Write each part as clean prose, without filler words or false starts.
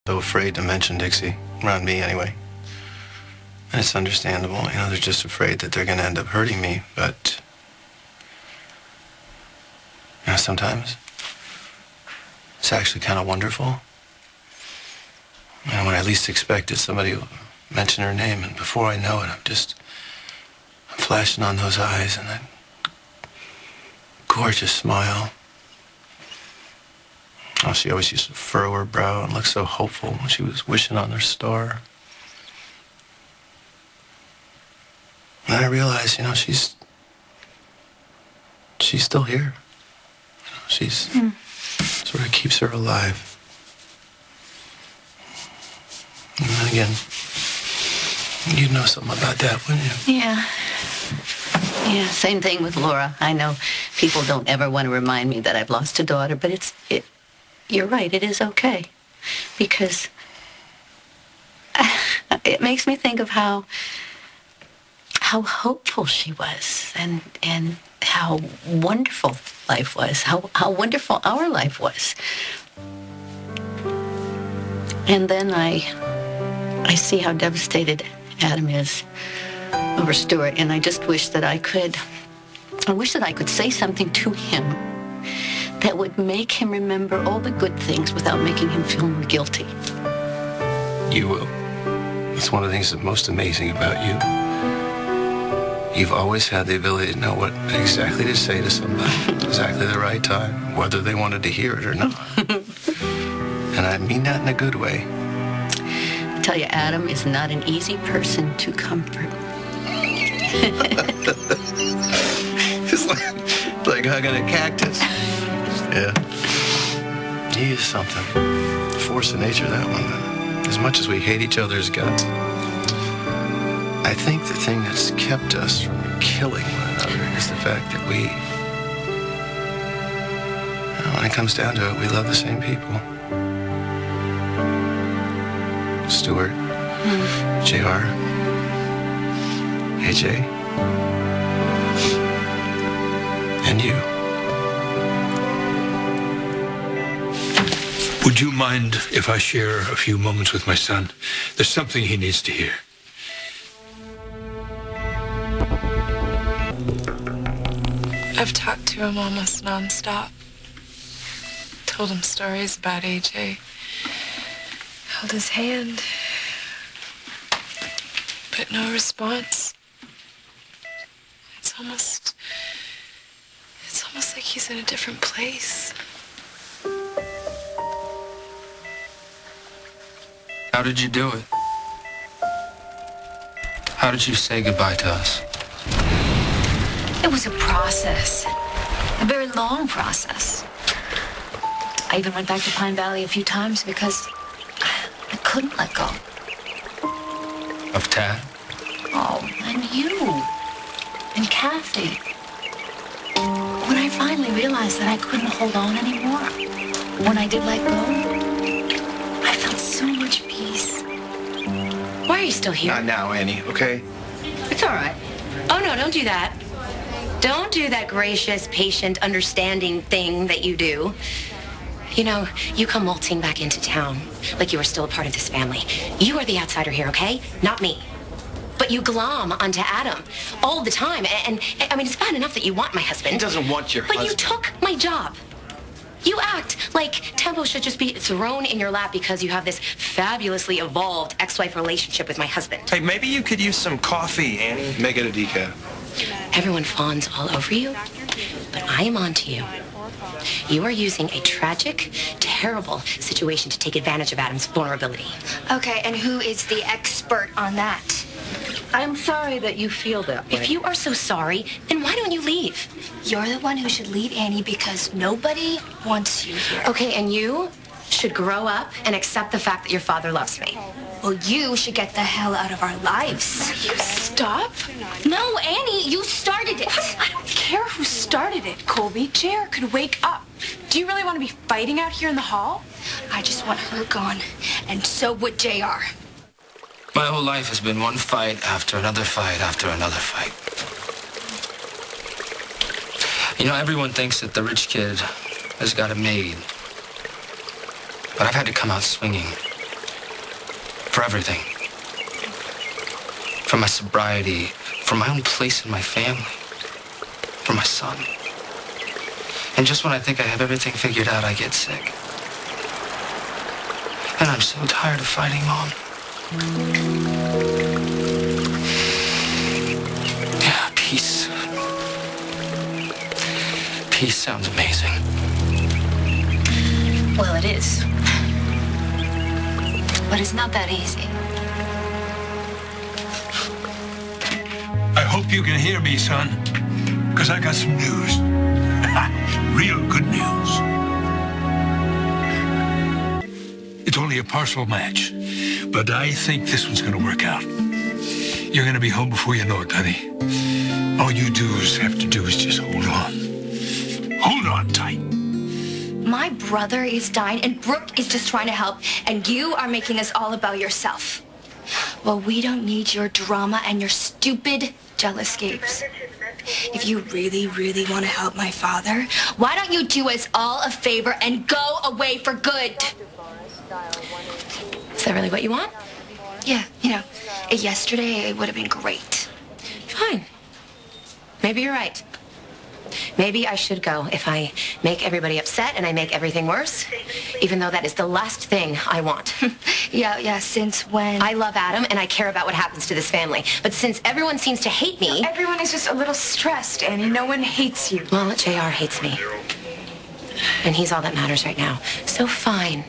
So afraid to mention Dixie, around me anyway. And it's understandable, you know, they're just afraid that they're going to end up hurting me, but, you know, sometimes it's actually kind of wonderful. And when I least expect it, somebody will mention her name, and before I know it, I'm flashing on those eyes and that gorgeous smile. Oh, she always used to furrow her brow and look so hopeful when she was wishing on her star. And then I realized, you know, she's still here. You know, she's sort of keeps her alive. And then again, you'd know something about that, wouldn't you? Yeah. Yeah, same thing with Laura. I know people don't ever want to remind me that I've lost a daughter, but you're right, it is okay. Because it makes me think of how hopeful she was and how wonderful life was, how wonderful our life was. And then I see how devastated Adam is over Stuart, and I just wish that I could say something to him that would make him remember all the good things without making him feel more guilty. You will. It's one of the things that's most amazing about you. You've always had the ability to know what exactly to say to somebody, exactly the right time, whether they wanted to hear it or not. And I mean that in a good way. I tell you, Adam is not an easy person to comfort. It's like hugging a cactus. Yeah. He is something. Force of nature, that one. As much as we hate each other's guts, I think the thing that's kept us from killing one another is the fact that we, when it comes down to it, we love the same people. Stuart, JR, AJ, and you. Would you mind if I share a few moments with my son? There's something he needs to hear. I've talked to him almost nonstop. Told him stories about AJ. Held his hand. But no response. It's almost like he's in a different place. How did you do it? How did you say goodbye to us? It was a process. A very long process. I even went back to Pine Valley a few times because I couldn't let go. Of Tad? Oh, and you. And Kathy. When I finally realized that I couldn't hold on anymore, when I did let go, I felt so much peace. Why are you still here? Not now, Annie, okay? It's all right. Oh, no, don't do that. Don't do that gracious, patient, understanding thing that you do. You know, you come waltzing back into town like you were still a part of this family. You are the outsider here, okay? Not me. But you glom onto Adam all the time. And I mean, it's bad enough that you want my husband. He doesn't want your husband. But you took my job. You act like Tempo should just be thrown in your lap because you have this fabulously evolved ex-wife relationship with my husband. Hey, maybe you could use some coffee, Annie. Make it a decaf. Everyone fawns all over you, but I am on to you. You are using a tragic, terrible situation to take advantage of Adam's vulnerability. Okay, and who is the expert on that? I'm sorry that you feel that way. If you are so sorry, then why don't you leave? You're the one who should leave, Annie, because nobody wants you here. Okay, and you should grow up and accept the fact that your father loves me. Well, you should get the hell out of our lives. You stop? No, Annie, you started it. I don't care who started it, Colby. JR could wake up. Do you really want to be fighting out here in the hall? I just want her gone, and so would JR. My whole life has been one fight after another fight after another fight. You know, everyone thinks that the rich kid has got it made. But I've had to come out swinging. For everything. For my sobriety, for my own place in my family, for my son. And just when I think I have everything figured out, I get sick. And I'm so tired of fighting, Mom. Yeah, peace. Peace sounds amazing. Well, it is. But it's not that easy. I hope you can hear me, son, because I got some news. Real good news. It's only a partial match, but I think this one's going to work out. You're going to be home before you know it, honey. All you have to do is just hold on. Hold on tight. My brother is dying, and Brooke is just trying to help, and you are making this all about yourself. Well, we don't need your drama and your stupid jealousy-scapes. If you really, really want to help my father, why don't you do us all a favor and go away for good? Is that really what you want? Yeah, yesterday it would have been great. Fine. Maybe you're right. Maybe I should go if I make everybody upset and I make everything worse, even though that is the last thing I want. Yeah, since when? I love Adam and I care about what happens to this family. But since everyone seems to hate me... Everyone is just a little stressed, Annie. No one hates you. Well, JR hates me. And he's all that matters right now. So fine.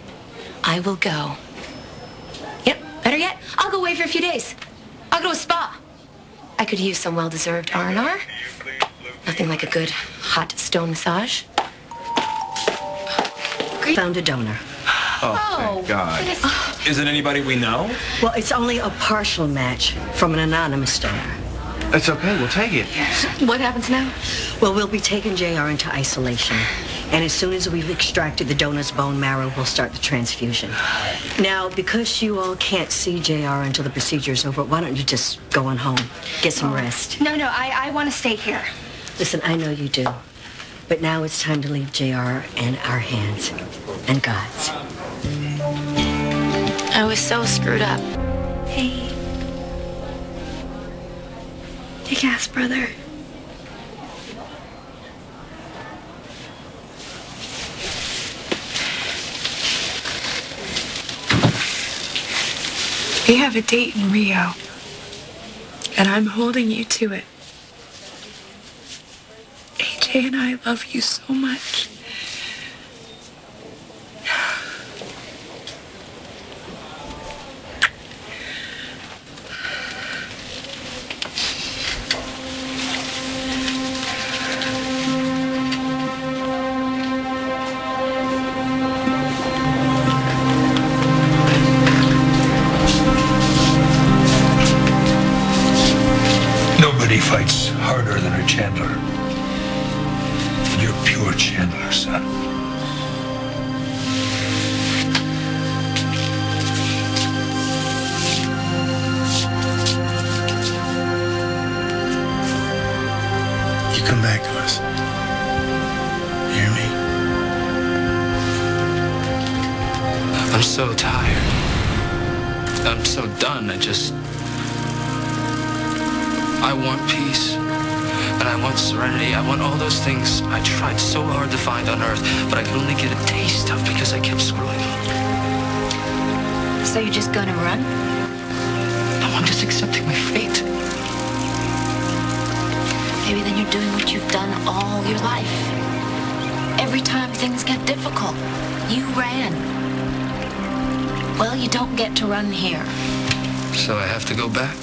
I will go. Yep, better yet, I'll go away for a few days. I'll go to a spa. I could use some well-deserved R&R. Nothing like a good hot stone massage. Found a donor. Oh, thank God. Is it anybody we know? Well, it's only a partial match from an anonymous donor. It's okay. We'll take it. What happens now? Well, we'll be taking JR into isolation. And as soon as we've extracted the donor's bone marrow, we'll start the transfusion. Now, because you all can't see JR until the procedure's over, why don't you just go on home, get some rest? No, I want to stay here. Listen, I know you do. But now it's time to leave JR in our hands and God's. I was so screwed up. Hey. Take gas, brother. We have a date in Rio, and I'm holding you to it. AJ and I love you so much. Nobody fights harder than a Chandler. And you're pure Chandler, son. You come back to us. You hear me? I'm so tired. I'm so done. I want peace. And I want serenity. I want all those things I tried so hard to find on Earth, but I could only get a taste of because I kept screwing up. So you're just gonna run? No, I'm just accepting my fate. Maybe then you're doing what you've done all your life. Every time things get difficult, you ran. Well, you don't get to run here. So I have to go back?